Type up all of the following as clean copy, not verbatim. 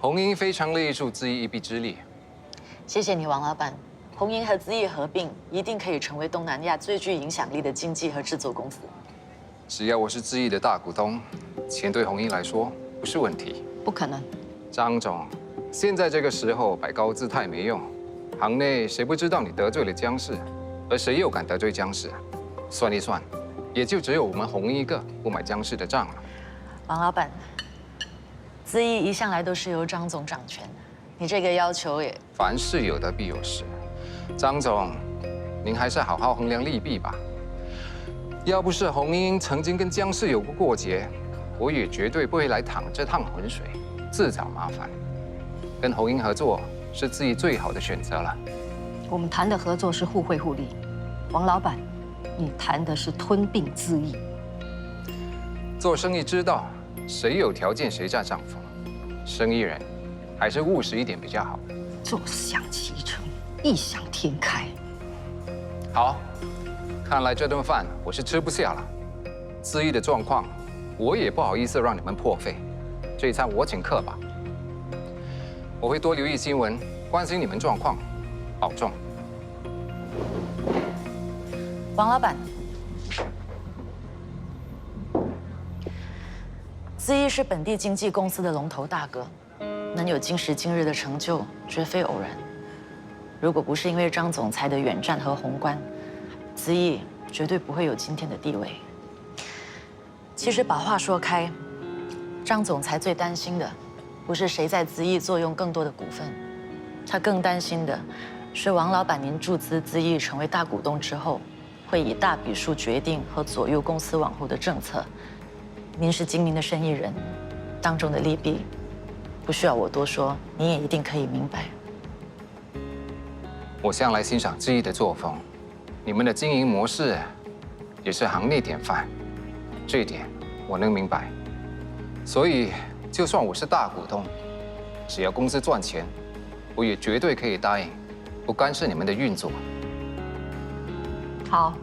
红英非常乐意助资义一臂之力。谢谢你，王老板。红英和资义合并，一定可以成为东南亚最具影响力的经纪和制作公司。只要我是资义的大股东，钱对红英来说不是问题。不可能。张总，现在这个时候摆高姿态没用。行内谁不知道你得罪了江氏，而谁又敢得罪江氏？算一算，也就只有我们红英一个不买江氏的账了。王老板，资义一向来都是由张总掌权，你这个要求也……凡事有得必有失。张总，您还是好好衡量利弊吧。要不是红英曾经跟江氏有过过节，我也绝对不会来淌这趟浑水，自找麻烦。跟红英合作是自己最好的选择了。我们谈的合作是互惠互利，王老板，你谈的是吞并资义。做生意之道，谁有条件谁占上风。生意人还是务实一点比较好。坐享其成，异想天开。好，看来这顿饭我是吃不下了。资义的状况，我也不好意思让你们破费。这一餐我请客吧。我会多留意新闻，关心你们状况，保重。王老板，资义是本地经纪公司的龙头大哥，能有今时今日的成就，绝非偶然。如果不是因为张总裁的远战和宏观，资义绝对不会有今天的地位。其实把话说开，张总裁最担心的不是谁在资义坐拥更多的股份，他更担心的是王老板您注资资义成为大股东之后，会以大笔数决定和左右公司往后的政策。您是精明的生意人，当中的利弊，不需要我多说，您也一定可以明白。我向来欣赏资义的作风，你们的经营模式也是行内典范，这一点我能明白。所以，就算我是大股东，只要公司赚钱，我也绝对可以答应，不干涉你们的运作。好，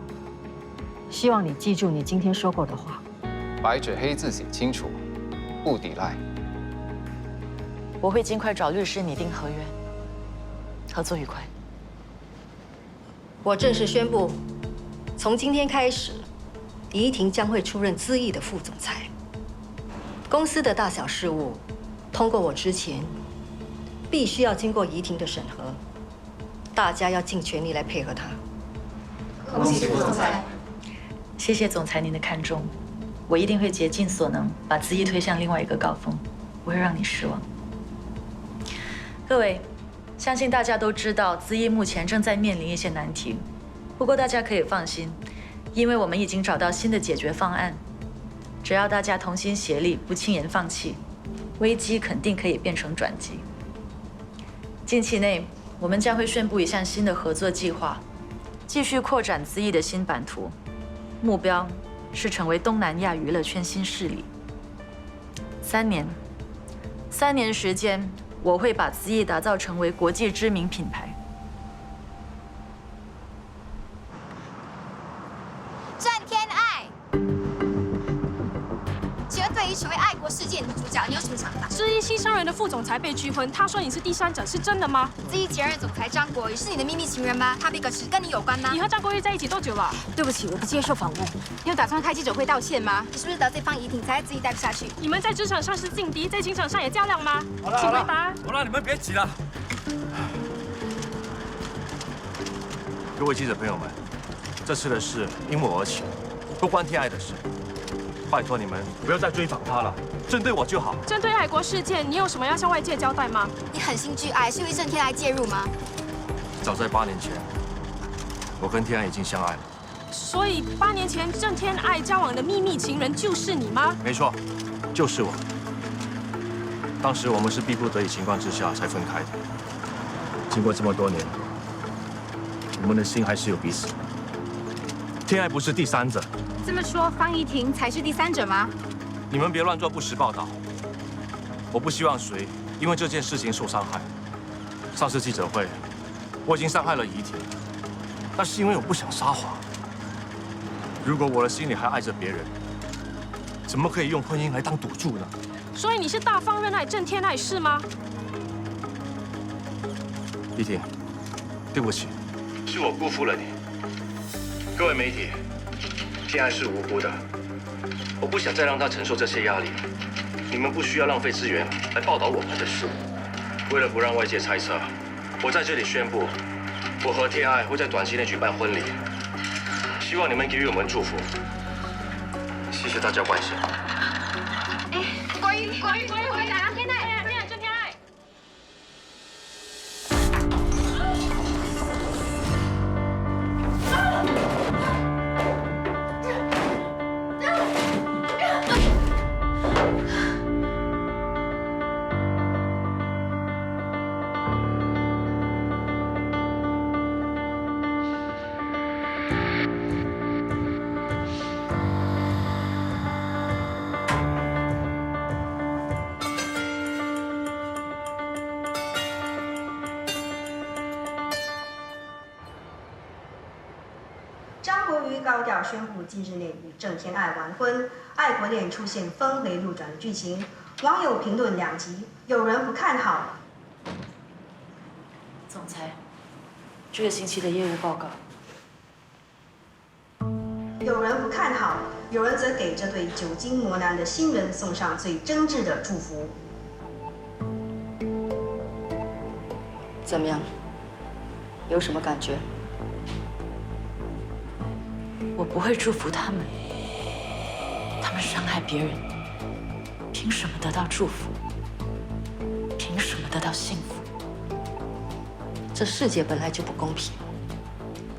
希望你记住你今天说过的话。白纸黑字写清楚，不抵赖。我会尽快找律师拟定合约。合作愉快。我正式宣布，从今天开始，李依婷将会出任资义的副总裁。公司的大小事务，通过我之前，必须要经过怡婷的审核，大家要尽全力来配合她。恭喜副总裁！谢谢总裁您的看重，我一定会竭尽所能把资义推向另外一个高峰，不会让你失望。各位，相信大家都知道，资义目前正在面临一些难题，不过大家可以放心，因为我们已经找到新的解决方案。只要大家同心协力，不轻言放弃，危机肯定可以变成转机。近期内，我们将会宣布一项新的合作计划，继续扩展资义的新版图，目标是成为东南亚娱乐圈新势力。3年时间，我会把资义打造成为国际知名品牌。郑天爱，请问对于成为爱国事件女主角，你有什么想法？资义新上任的副总裁被拒婚，他说你是第三者，是真的吗？资义前任总裁张国宇是你的秘密情人吗？他这个事跟你有关吗？你和张国宇在一起多久了？对不起，我不接受访问。你有打算开记者会道歉吗？你是不是得罪方怡婷才自己待不下去？你们在职场上是劲敌，在情场上也较量吗？好了，请回答。好了，你们别急了。各位记者朋友们，这次的事因我而起，不关天爱的事。拜托你们不要再追访他了，针对我就好。针对爱国事件，你有什么要向外界交代吗？你狠心拒爱，是因为郑天爱介入吗？早在8年前，我跟天爱已经相爱了。所以8年前郑天爱交往的秘密情人就是你吗？没错，就是我。当时我们是逼不得已情况之下才分开的。经过这么多年，我们的心还是有彼此。天爱不是第三者。这么说，方怡婷才是第三者吗？你们别乱做不实报道。我不希望谁因为这件事情受伤害。上次记者会，我已经伤害了怡婷，那是因为我不想撒谎。如果我的心里还爱着别人，怎么可以用婚姻来当赌注呢？所以你是大方认爱郑天爱是吗？依婷，对不起，是我辜负了你。各位媒体，天爱是无辜的，我不想再让他承受这些压力。你们不需要浪费资源来报道我们的事。为了不让外界猜测，我在这里宣布，我和天爱会在短期内举办婚礼。希望你们给予我们祝福。谢谢大家关心。关于回答天爱，郑天爱。张国瑜高调宣布近日内与郑天爱完婚，爱国恋出现峰回路转的剧情，网友评论两极，有人不看好。总裁，这个星期的业务报告。有人不看好，有人则给这对久经磨难的新人送上最真挚的祝福。怎么样？有什么感觉？我不会祝福他们，他们伤害别人，凭什么得到祝福？凭什么得到幸福？这世界本来就不公平，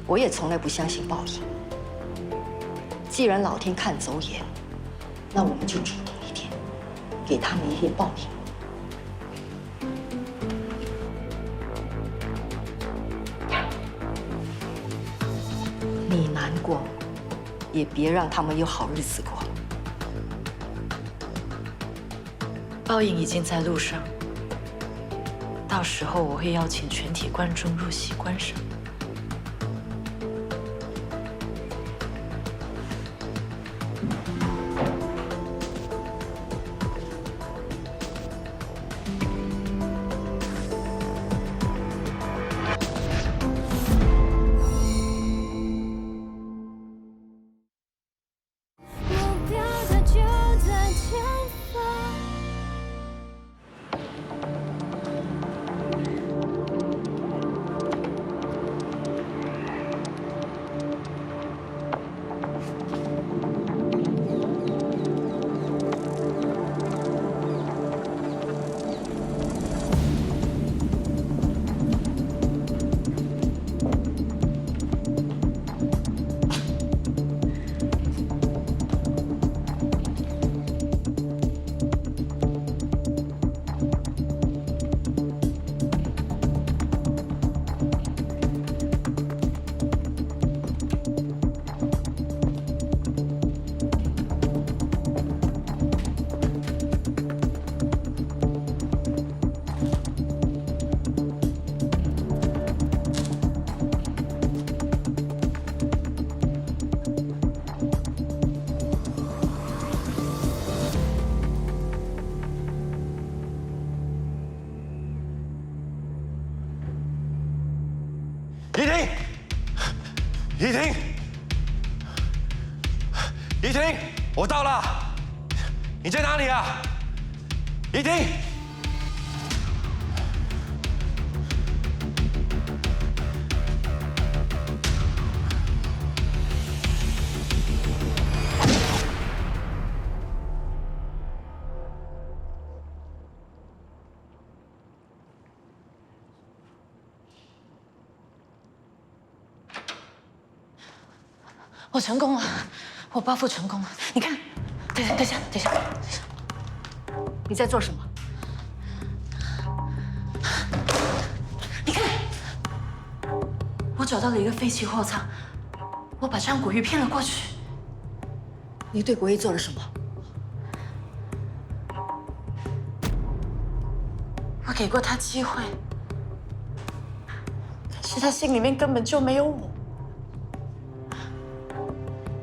我也从来不相信报应。既然老天看走眼，那我们就主动一点，给他们一点报应。你难过，也别让他们有好日子过。报应已经在路上，到时候我会邀请全体观众入席观赏。目标它就在前方。依婷，依婷，依婷，我到了，你在哪里啊？依婷。我成功了，我报复成功了。你看，等一下，你在做什么？你看，我找到了一个废弃货仓，我把张国瑜骗了过去。你对国义做了什么？我给过他机会，可是他心里面根本就没有我。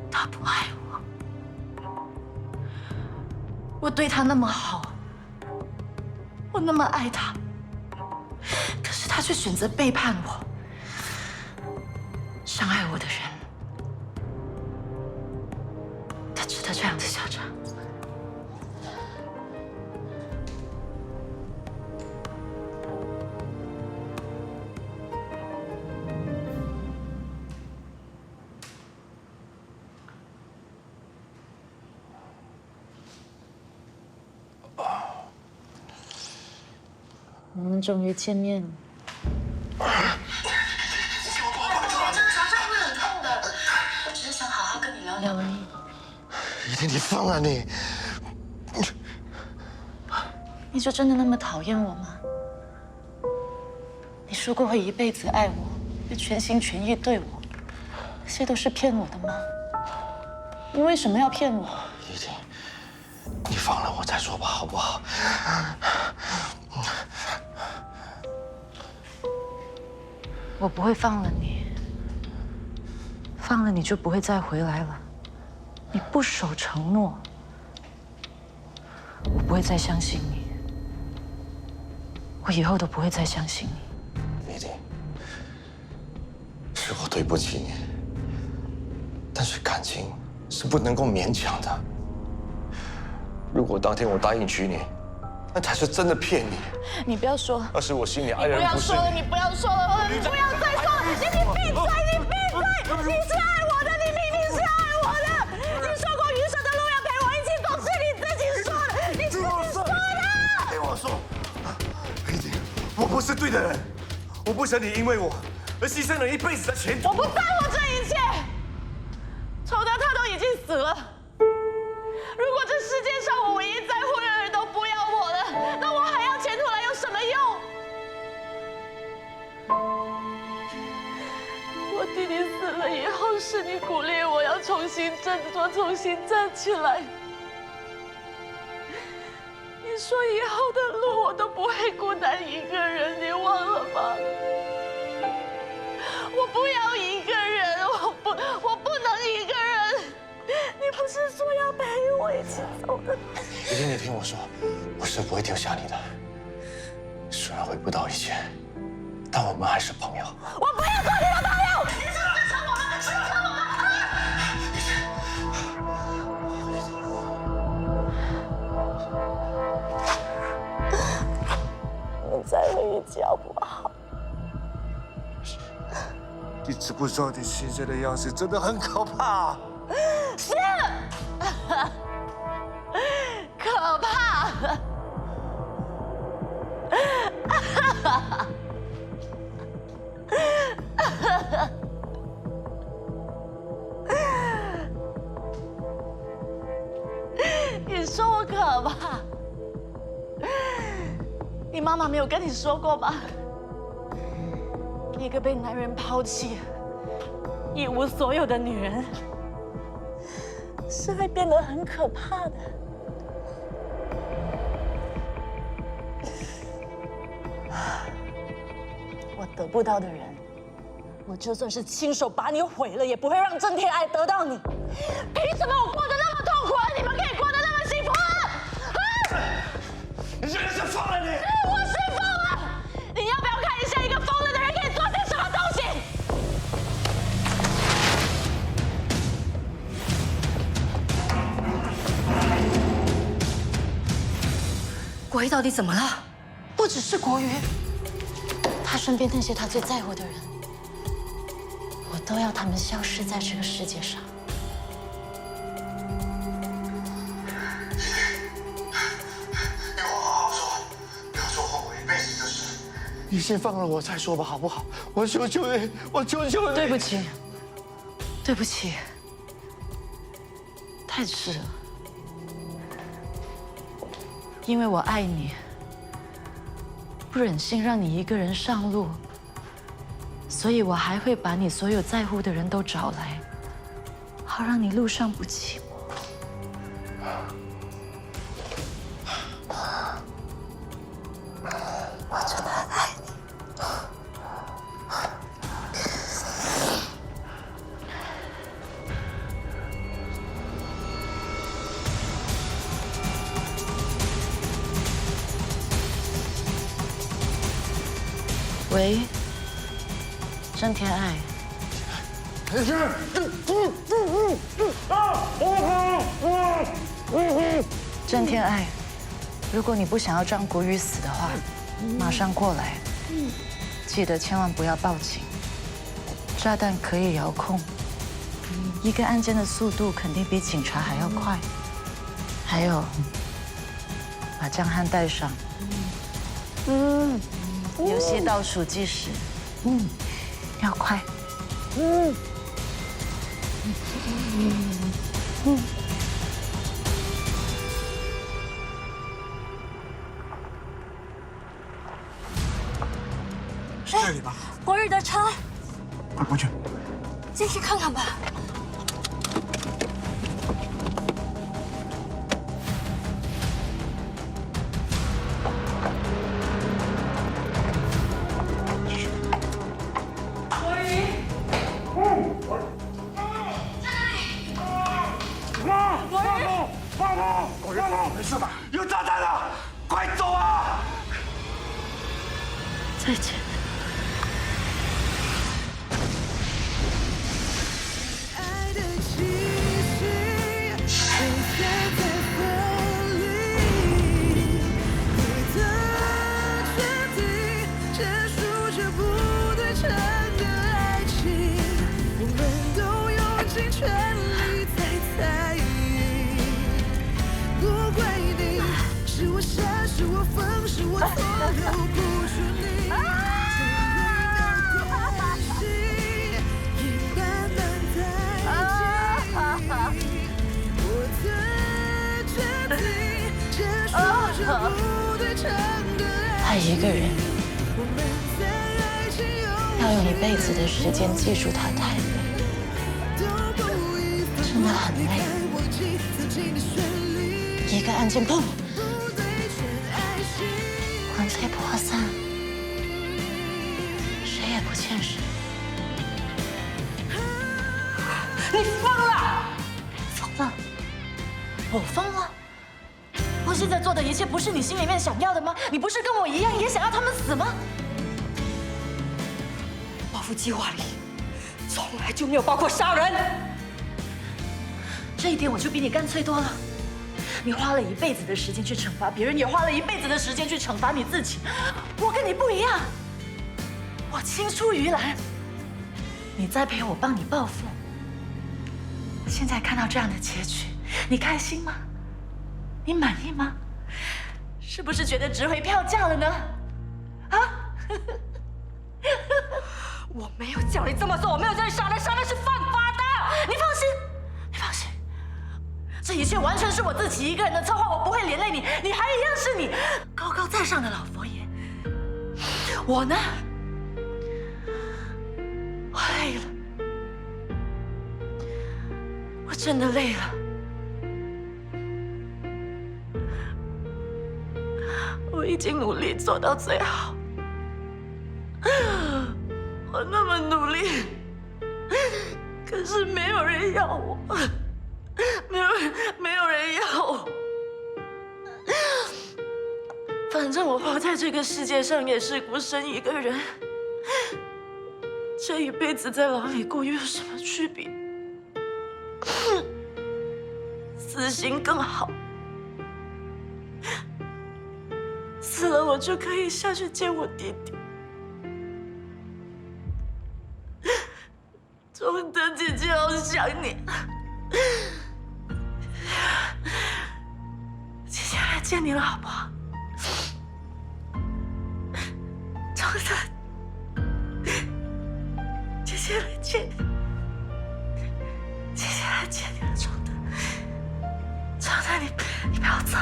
他不爱我，我对他那么好，我那么爱他，可是他他却选择背叛我，伤害我的人，他值得这样的下场。我们终于见面了。我只是想好好跟你聊聊而已。一定，你放了你！你就真的那么讨厌我吗？你说过会一辈子爱我，会全心全意对我，这些都是骗我的吗？你为什么要骗我？一定，你放了我再说吧，好不好？我不会放了你，放了你就不会再回来了。你不守承诺，我不会再相信你，我以后都不会再相信你。一定，是我对不起你，但是感情是不能够勉强的。如果当天我答应娶你，那才是真的骗你。你不要说，要是我心里爱的人不是你不要说了，你不要再说了，你闭嘴，你闭嘴！你是爱我的，你明明是爱我的，你说过余生的路要陪我一起走，是你自己说的，你自己说的。听我说，一定，我不是对的人，我不想你因为我而牺牲了一辈子的前途。我不在乎这一切，丑的他都已经死了。如果这世界上我唯一在乎的人都不要我了，那我还要前途来有什么用？我弟弟死了以后，是你鼓励我要重新振作，重新站起来。你说以后的路我都不会孤单一个人，你忘了吗？我不要一个人，我不能一个人。你不是说要陪我一起走的？一定，你听我说，我是不会丢下你的。虽然回不到以前，但我们还是朋友。我不要做你的朋友！我们再回一起好不好？你知不知道你现在的样子真的很可怕？是，可怕。你说我可怕？你妈妈没有跟你说过吗？一个被男人抛弃、一无所有的女人，是会变得很可怕的。我得不到的人，我就算是亲手把你毁了，也不会让郑天爱得到你。凭什么我过得那么痛苦，而你们可以过得那么幸福啊？你这人是疯了你！我是疯了！你要不要看一下一个疯了的人可以做些什么东西？国瑜到底怎么了？不只是国瑜，他身边那些他最在乎的人，我都要他们消失在这个世界上。你好好说，不要说后悔一辈子的事。你先放了我再说吧，好不好？我求求你，我求求你。对不起，对不起，太迟了。因为我爱你，不忍心让你一个人上路，所以我还会把你所有在乎的人都找来，好让你路上不寂寞。我真的很爱你。我喂，郑天爱。郑天爱，如果你不想要张国宇死的话，马上过来。记得千万不要报警。炸弹可以遥控，一个案件的速度肯定比警察还要快。还有，把江汉带上。游戏倒数计时，要快。是这里吧？国宇的车，快过去。进去看看吧。没事吧？有炸弹了！快走啊！再见。爱的气息被散在风里，你的身体结束这不对称的爱情，我们都用尽全力在猜疑。不怪你，是我傻，是我疯，是我错，留不住你。爱一个人，要用一辈子的时间记住他，太累，真的很累。一个案件砰，魂飞魄散，谁也不欠谁。你疯了！疯了！我疯了！我现在做的一切不是你心里面想要的吗？你不是跟我一样也想要他们死吗？报复计划里从来就没有包括杀人。这一点我就比你干脆多了。你花了一辈子的时间去惩罚别人，也花了一辈子的时间去惩罚你自己。我跟你不一样，我青出于蓝。你栽培我，帮你报复。现在看到这样的结局，你开心吗？你满意吗？是不是觉得值回票价了呢？啊？我没有叫你这么做，我没有叫你杀人，杀人是犯法的。你放心，你放心，这一切完全是我自己一个人的策划，我不会连累你，你还一样是你高高在上的老佛爷。我呢，我累了，我真的累了。我已经努力做到最好，我那么努力，可是没有人要我，没有人要我。反正我活在这个世界上也是孤身一个人，这一辈子在牢里过又有什么区别？死刑更好。死了，我就可以下去见我弟弟。钟德姐姐，好想你。姐姐来见你了，好不好？钟德，姐姐来见你。姐姐来见你了，钟德。钟德，你不要走。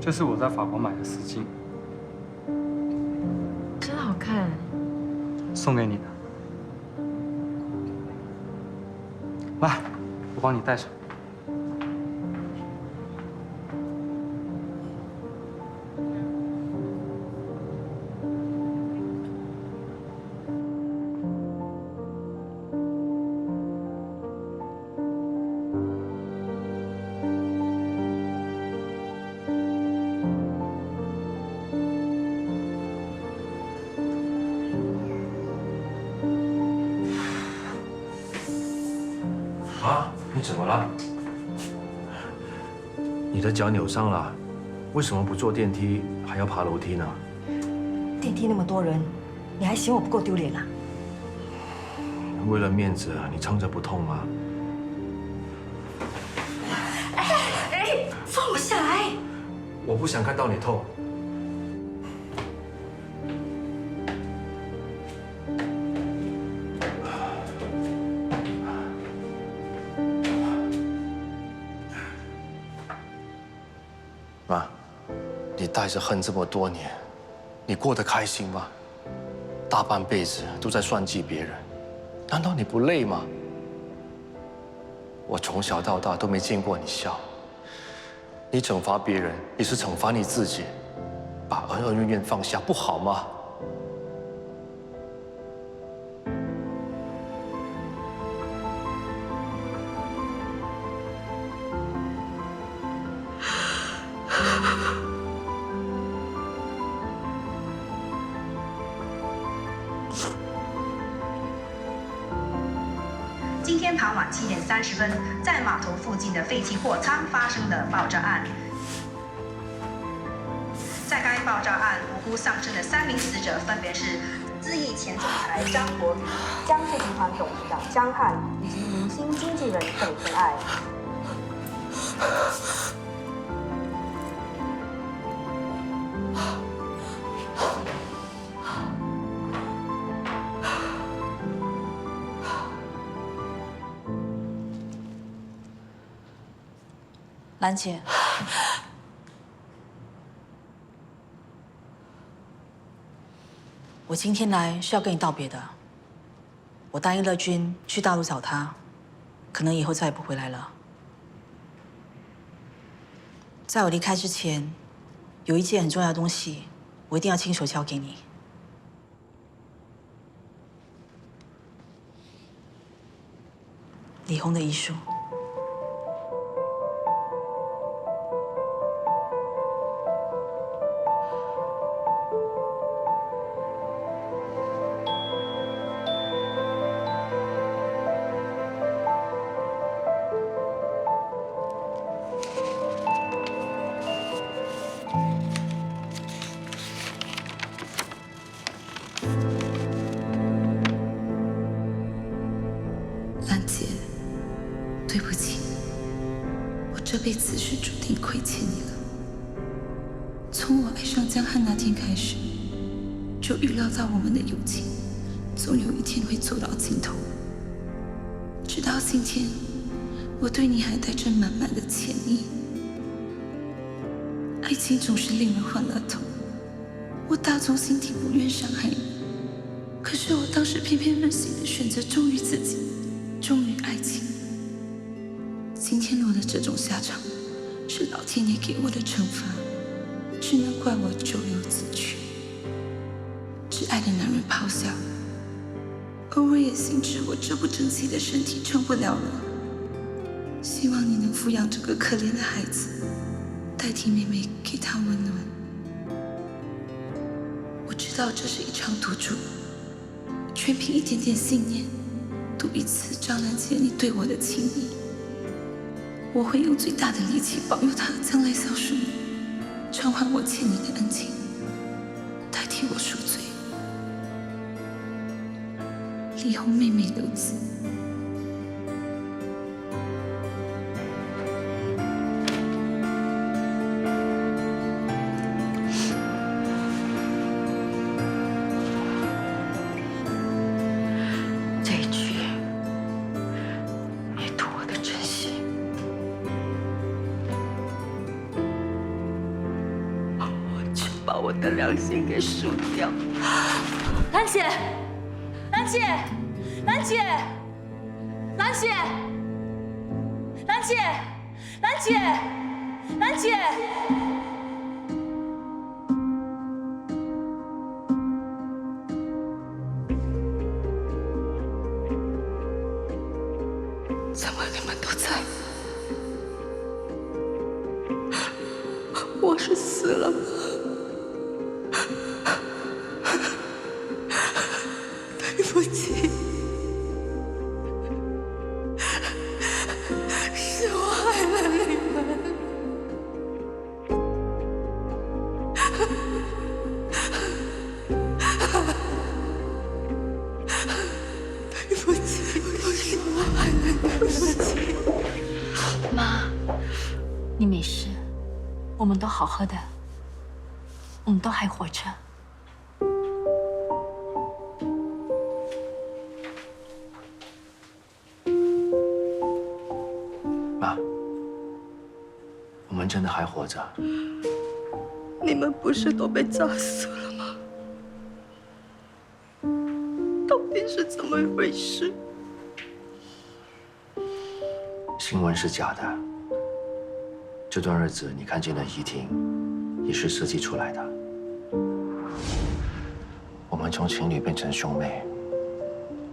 这是我在法国买的丝巾，真好看。送给你的。来，我帮你戴上。啊，你怎么了？你的脚扭伤了，为什么不坐电梯，还要爬楼梯呢？电梯那么多人，你还嫌我不够丢脸啊？为了面子，你撑着不痛吗？哎，放我下来！我不想看到你痛。妈，你带着恨这么多年，你过得开心吗？大半辈子都在算计别人，难道你不累吗？我从小到大都没见过你笑，你惩罚别人也是惩罚你自己，把恩恩怨怨放下不好吗？今天傍晚7点30分，在码头附近的废弃货仓发生的爆炸案。在该爆炸案，无辜丧生的3名死者分别是资亿前总裁张国宇、江氏集团董事长江汉以及明星经纪人邓天爱。兰姐，我今天来是要跟你道别的。我答应乐君去大陆找他，可能以后再也不回来了。在我离开之前，有一件很重要的东西，我一定要亲手交给你。李红的遗书。兰姐，对不起，我这辈子是注定亏欠你了。从我爱上江汉那天开始，就预料到我们的友情总有一天会走到尽头。直到今天，我对你还带着满满的歉意。爱情总是令人欢乐痛，我打从心底不愿伤害你，可是我当时偏偏任性的选择忠于自己，忠于爱情。今天落得这种下场，是老天爷给我的惩罚，只能怪我咎由自取。挚爱的男人咆哮，而我也心知我这不争气的身体撑不了了。希望你能抚养这个可怜的孩子，代替妹妹给她温暖。我知道这是一场赌注，全凭一点点信念，赌一次张兰姐你对我的情谊。我会用最大的力气保佑她将来孝顺你，偿还我欠你的恩情，代替我赎罪。李红妹妹留子。这一句也图我的真心。我的良心给输掉。兰姐，兰姐，兰姐，兰姐，兰姐，兰姐，兰姐。怎么你们都在？我是死了吗？对不起，是我害了你们。对不起，是我害了你们。对不起，妈，你没事，我们都好好的，我们都还活着。妈，我们真的还活着。你们不是都被炸死了吗？到底是怎么一回事？新闻是假的，这段日子你看见的怡婷，也是设计出来的。我们从情侣变成兄妹，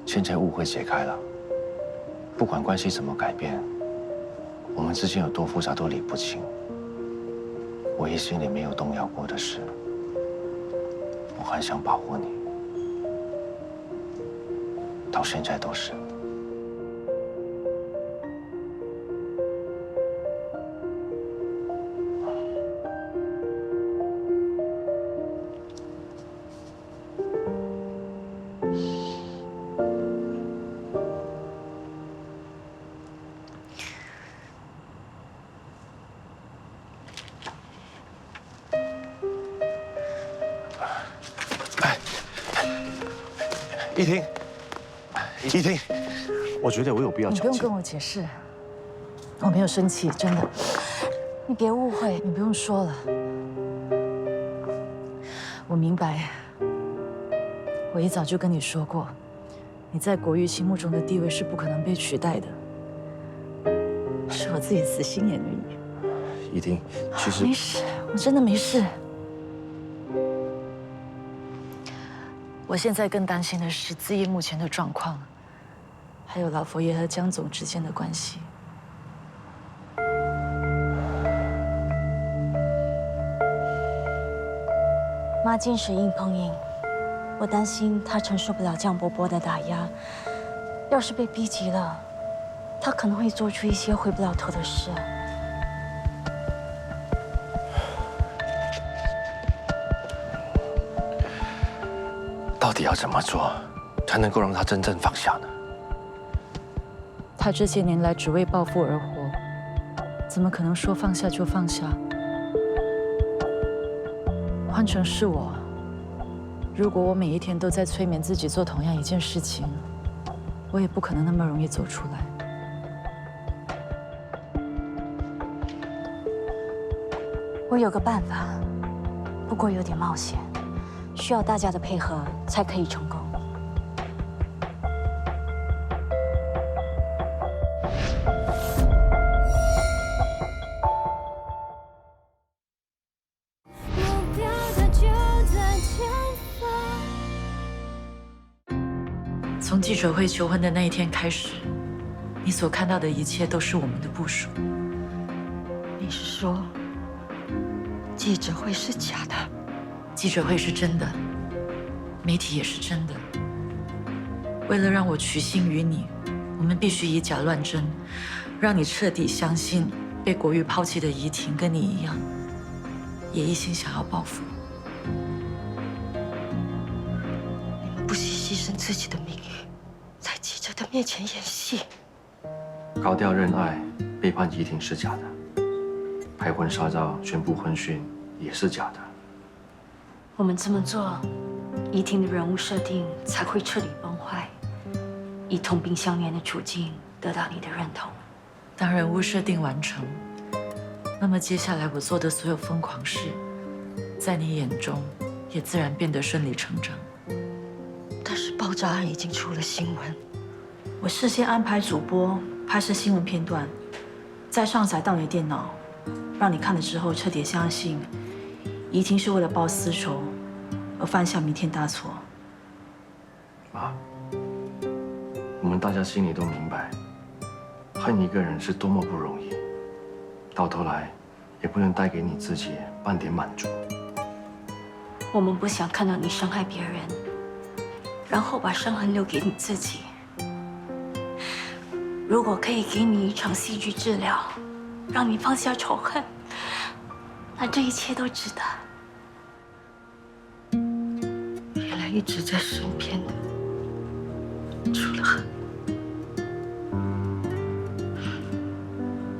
现在误会解开了，不管关系怎么改变，我们之间有多复杂都理不清。唯一心里没有动摇过的是，我很想保护你，到现在都是。依婷，依婷，我觉得我有必要你澄清。不用跟我解释，我没有生气，真的。你别误会，你不用说了。我明白，我一早就跟你说过，你在国玉心目中的地位是不可能被取代的，是我自己死心眼而已。依婷，其实没事，我真的没事。我现在更担心的是自义目前的状况，还有老佛爷和江总之间的关系。妈近视硬碰硬，我担心她承受不了江伯伯的打压，要是被逼急了，她可能会做出一些回不了头的事。到底要怎么做，才能够让他真正放下呢？他这些年来只为报复而活，怎么可能说放下就放下？换成是我，如果我每一天都在催眠自己做同样一件事情，我也不可能那么容易走出来。我有个办法，不过有点冒险，需要大家的配合才可以成功。从记者会求婚的那一天开始，你所看到的一切都是我们的部署。你是说，记者会是假的？记者会是真的，媒体也是真的。为了让我取信于你，我们必须以假乱真，让你彻底相信被国玉抛弃的怡婷跟你一样，也一心想要报复。你们不惜牺牲自己的名誉，在记者的面前演戏。高调认爱，背叛怡婷是假的，拍婚纱照宣布婚讯也是假的。我们这么做，怡婷的人物设定才会彻底崩坏，以同病相怜的处境得到你的认同。当人物设定完成，那么接下来我做的所有疯狂事，在你眼中也自然变得顺理成章。但是爆炸案已经出了新闻，我事先安排主播拍摄新闻片段，再上载到你的电脑，让你看了之后彻底相信怡婷是为了报私仇而犯下弥天大错。妈，我们大家心里都明白，恨一个人是多么不容易，到头来也不能带给你自己半点满足。我们不想看到你伤害别人，然后把伤痕留给你自己。如果可以给你一场戏剧治疗，让你放下仇恨，那这一切都值得。原来一直在身边的，除了恨，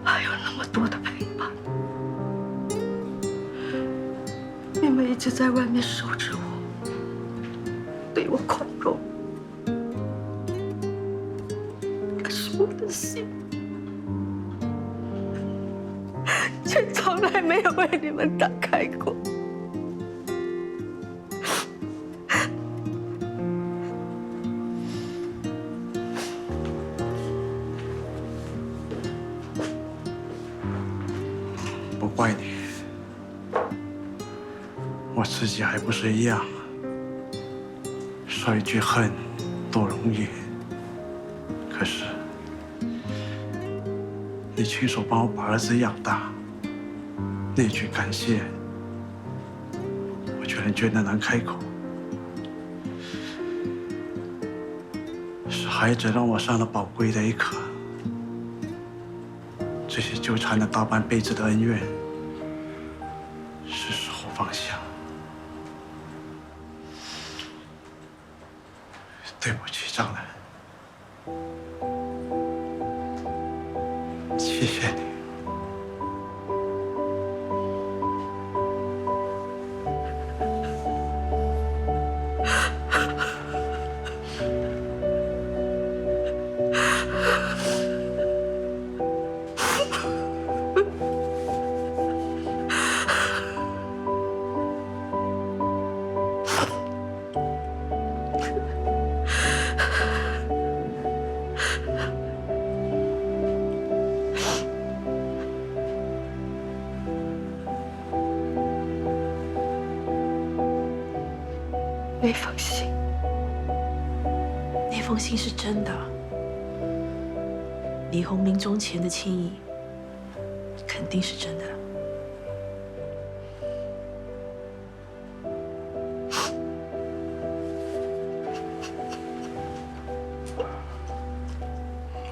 还有那么多的陪伴。妹妹一直在外面守着我，对我宽容，可是我的心却从来没有为你们打开过。不怪你，我自己还不是一样。说一句恨多容易，可是你亲手帮我把儿子养大，那句感谢，我居然觉得难开口。是孩子让我上了宝贵的一课，这些纠缠了大半辈子的恩怨，是时候放下。对不起，张兰，谢谢你。那封信，那封信是真的，李红临终前的歉意肯定是真的。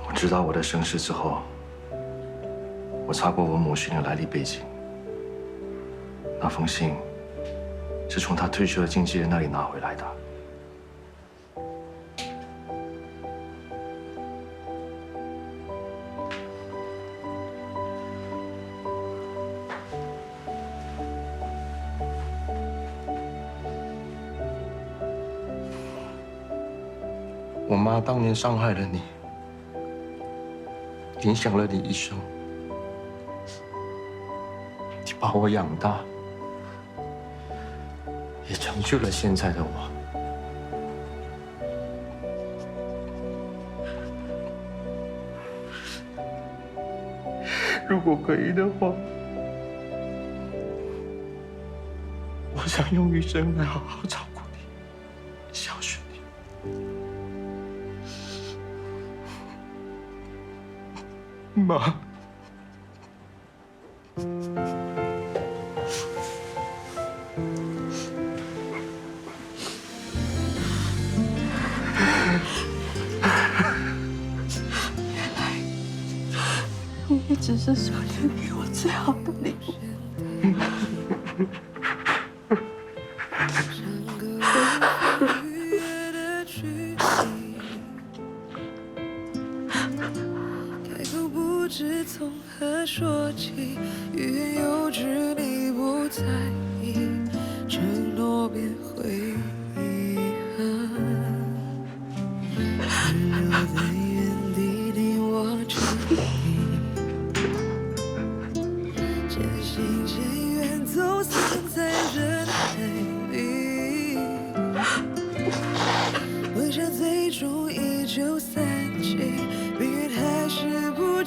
我知道我的身世之后，我查过我母亲的来历背景。那封信是从她退休的经纪人那里拿回来的。我妈当年伤害了你，影响了你一生。你把我养大，也成就了现在的我。如果可以的话，我想用余生来好好照顾你，孝顺你。妈。你一直是上天给我最好的礼物。开口不知从何说起，欲言又止，你不在意，承诺变回遗憾，停留在原地，你我之意。渐行渐远，走散在人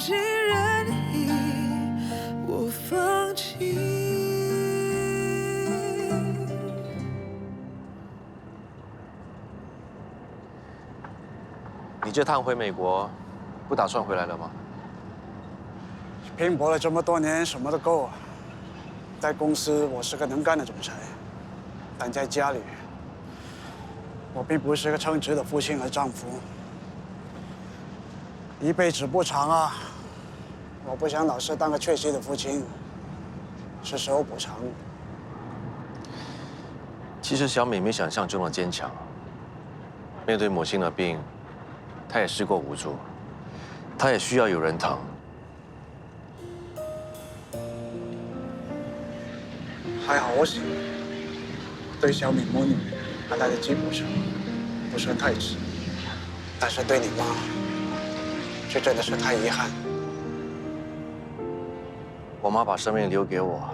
尽人意，我放弃。你这趟回美国，不打算回来了吗？拼搏了这么多年，什么都够啊。在公司，我是个能干的总裁，但在家里，我并不是个称职的父亲和丈夫。一辈子不长啊，我不想老是当个缺席的父亲，是时候补偿。其实小美没想象中的坚强，面对母亲的病，她也试过无助，她也需要有人疼。还好我醒了，对小美母女还来得及补偿，不算太迟。但是对你妈，这真的是太遗憾。我妈把生命留给我，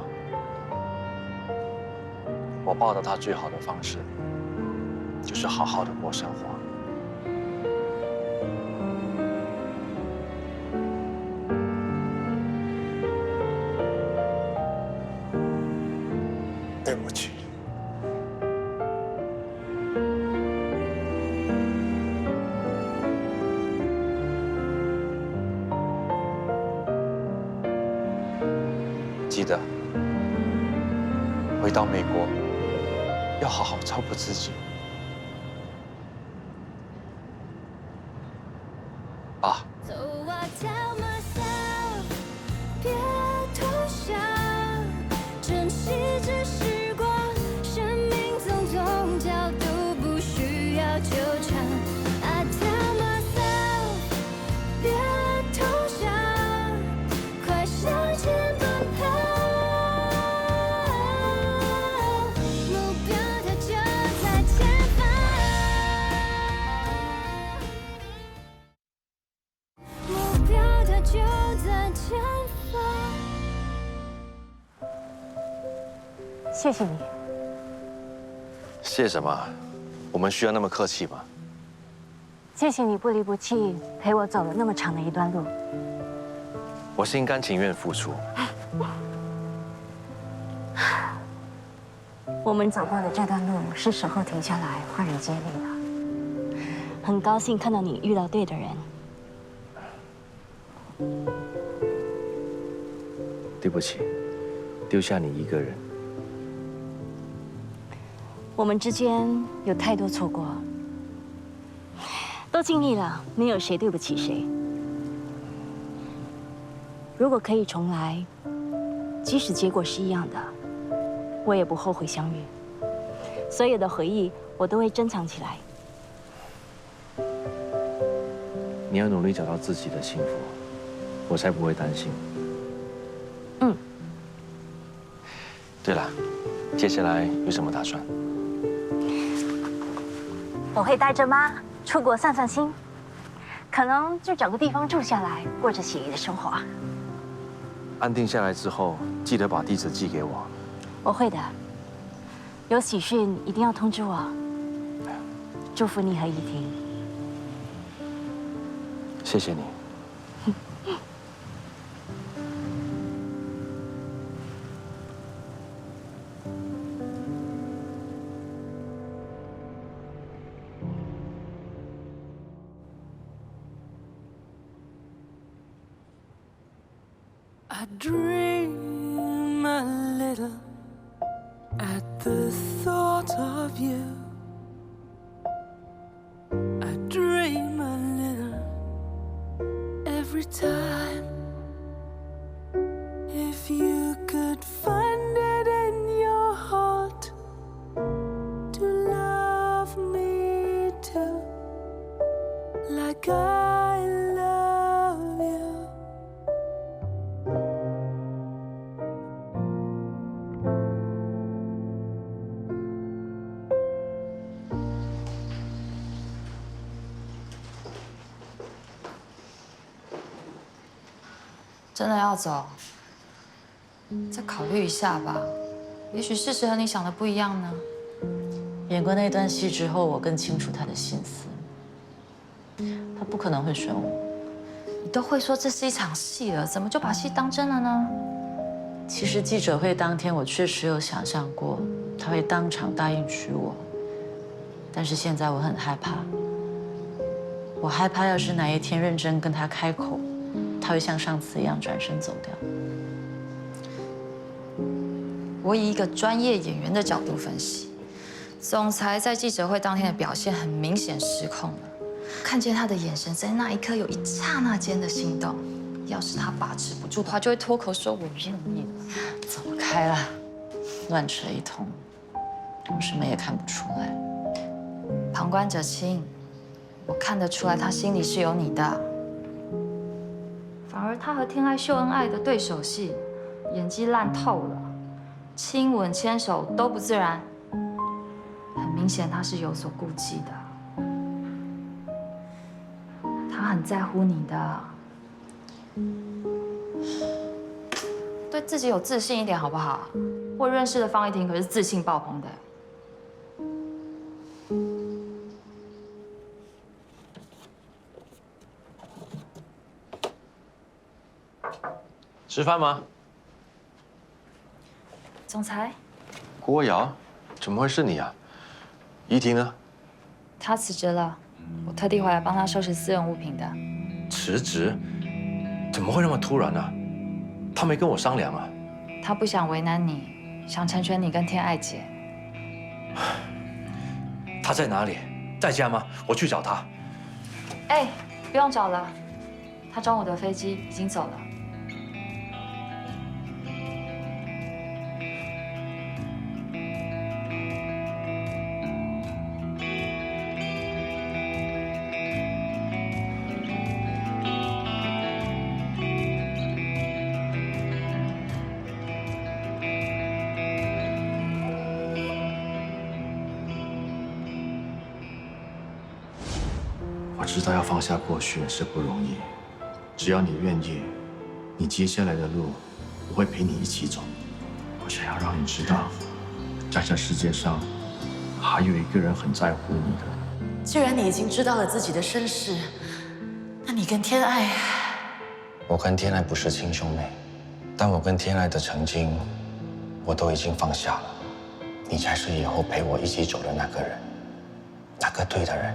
我报答她最好的方式，就是好好的过生活。对不起。记得回到美国，要好好照顾自己。爸。别偷笑，珍惜这时光，生命种种角度不需要纠缠。I tell myself， 别偷笑，快向前奔跑，目标它就在前方，目标它就在前方。谢谢你。谢什么？我们需要那么客气吗？谢谢你不离不弃，陪我走了那么长的一段路。我心甘情愿付出。我们走过的这段路，是时候停下来换人接力了。很高兴看到你遇到对的人。对不起，丢下你一个人。我们之间有太多错过，都尽力了，没有谁对不起谁。如果可以重来，即使结果是一样的，我也不后悔相遇。所有的回忆，我都会珍藏起来。你要努力找到自己的幸福，我才不会担心。嗯。对了，接下来有什么打算？我会带着妈出国散散心，可能就找个地方住下来，过着写意的生活。安定下来之后，记得把地址寄给我。我会的，有喜讯一定要通知我。祝福你和怡婷。谢谢你。I dream a little at the thought of you. I dream a little every time. If you could find it in your heart to love me too, like I love you. 真的要走？再考虑一下吧，也许事实和你想的不一样呢。演过那段戏之后，我更清楚他的心思。他不可能会选我，你都会说这是一场戏了，怎么就把戏当真了呢？其实记者会当天，我确实有想象过他会当场答应娶我，但是现在我很害怕。我害怕，要是哪一天认真跟他开口，他会像上次一样转身走掉。我以一个专业演员的角度分析，总裁在记者会当天的表现很明显失控了。看见他的眼神在那一刻有一刹那间的心动，要是他把持不住的话，就会脱口说我愿意。走开了，乱扯一通，我什么也看不出来。旁观者清，我看得出来他心里是有你的。反而他和天爱秀恩爱的对手戏，演技烂透了，亲吻牵手都不自然，很明显他是有所顾忌的。他很在乎你的，对自己有自信一点好不好？我认识的方一婷可是自信爆棚的。吃饭吗？总裁，郭瑶，怎么会是你啊？怡婷呢？他辞职了，我特地回来帮他收拾私人物品的。辞职？怎么会那么突然呢？他没跟我商量啊。他不想为难你，想成全你跟天爱姐。他在哪里？在家吗？我去找他。哎，不用找了，他中午的飞机已经走了。我知道要放下过去是不容易，只要你愿意，你接下来的路我会陪你一起走。我想要让你知道，在这世界上还有一个人很在乎你的。既然你已经知道了自己的身世，那你跟天爱……我跟天爱不是亲兄妹，但我跟天爱的曾经，我都已经放下了。你才是以后陪我一起走的那个人，那个对的人。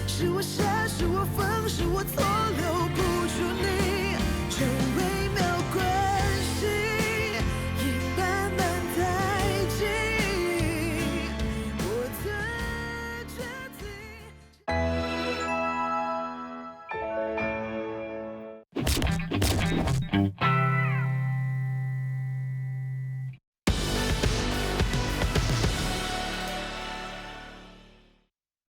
是我傻。